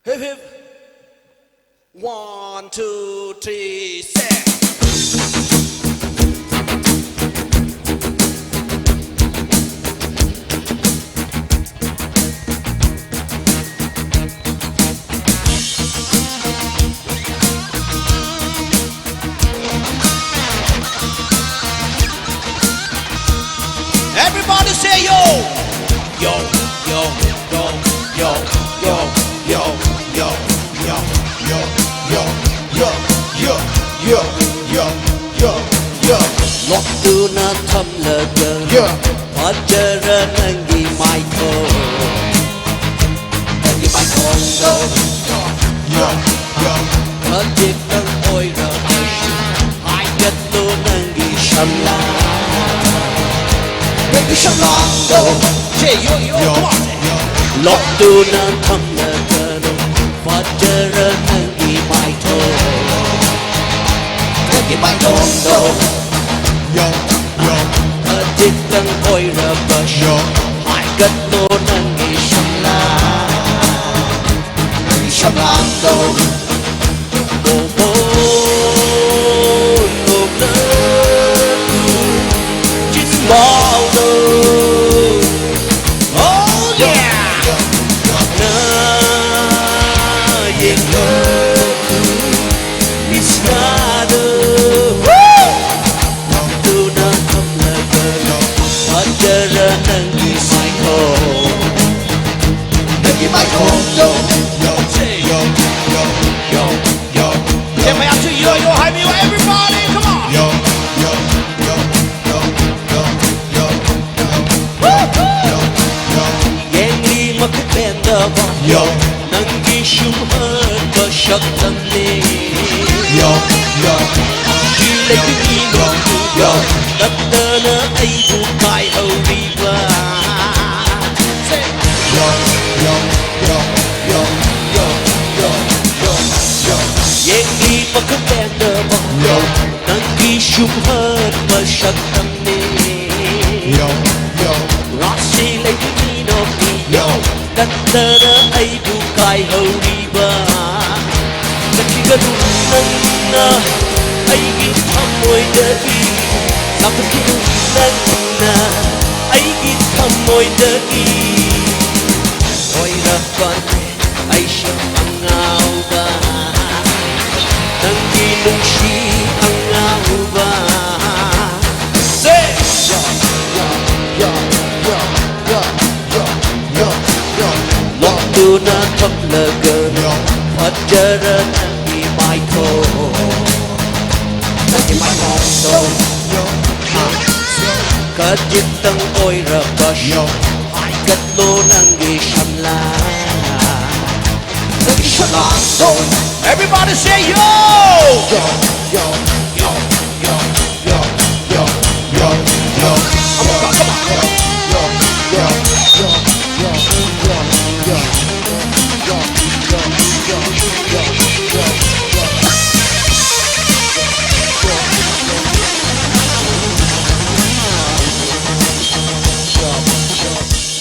Hip hip. 1, 2, 3, 4. Everybody say yo, yo, yo, yo, yo, yo, yo, yo, yo, yo, yo, yo, yo, yo, yo, yo, yo. Ngọc tu na thăm lờ cờ, hóa chờ ra nangi mai thô, nangi mai thô đâu, Yo, yo. hết việc đang ôi rồi, hai kết tu nangi sầm la, Nangi sầm la đâu. Say yo, yo, come on. Ngọc tu na thăm lờ cờ, hóa chờ ra nangi mai thô, nangi mai thô đâu. Yo, yo, Hết việc đang ôi rồi, yo. hai kết tu nangi sầm la. Nangi sầm la đâu. Oh yeah. Nangi mai thô đâu. Yo, yo, yo, yo, yo. Say my answer, yo, yo, hi, me, everybody, come on. Yo, yo, yo, yo, yo, yo, yo, yo, yo. Gengli makupenda ba Yo, nangi shumhan ba shaktamne yo, yo, shilay kino yo. tatana ay bukay hawiba Yo, yo, yo, yo, yo, yo, yo, yo. Gengli makupenda ba Yo, nangi shumhan ba shaktamne yo, yo, rasilay kino yo. tatana ay bukay hawiba nakigalunan na ay gitamoy dati nakigalunan na ay gitamoy dati oy rapan ay siyang angaw ba nang ginungsi angaw ba Say, yo, yo, yo, yo, yo, yo, yo, yo. Waktu na taplagan Yo, Pajaran nangi mai tho Nangi mai tho yo, Kajitang oy rabash yo. Ay katlo nangi shamla Nangi sầm la đâu. Everybody say yo. Yo, yo, yo, yo, yo, yo, yo, yo. Come on, come on. Yo, yo, yo, yo, yo, yo, yo, yo, yo, yo, yo, yo.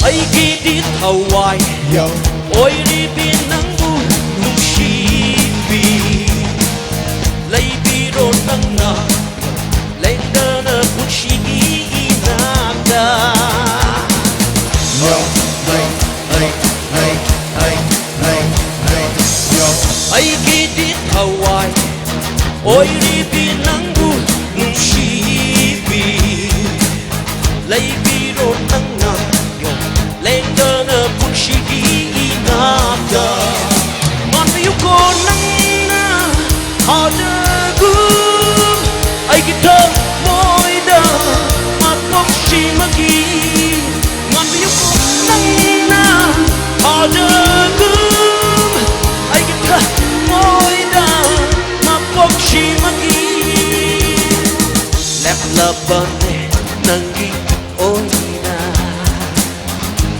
Ay gidit hawai Yo, Oy ribin ng ulong sibi Lay biro ng na Lenda na kutsigi inagda yo, hey, hey, hey, hey, hey, hey, yo. Ay gidit hawai Oy ribin ng ulong sibi Lay biro ng na Lenda na kutsigi inagda Manayo ko lang na Hadagum Ay kita mo'y da Matong si magi Manayo ko lang na Hadagum Ay kita mo'y da Matong si magi Leplaban nangi oy na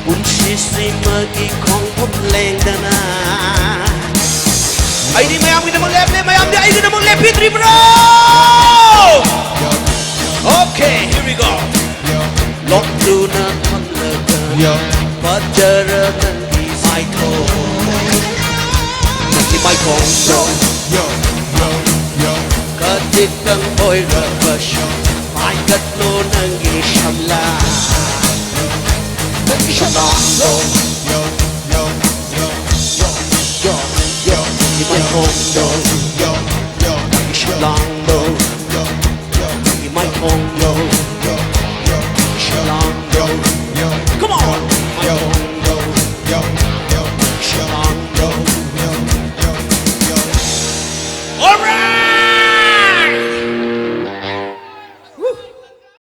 Unsisi magi kong pumlenda na Ay di mayam kita mong leple, mayam di ay kita mong lepitri bro! Okay, here we go. Lok tu na panglaga Yo, Pajaran nangi mai tho Kondo Kadit ang oil reversion May katlo ng isang lang Isang lang Di may Kondo Isang lang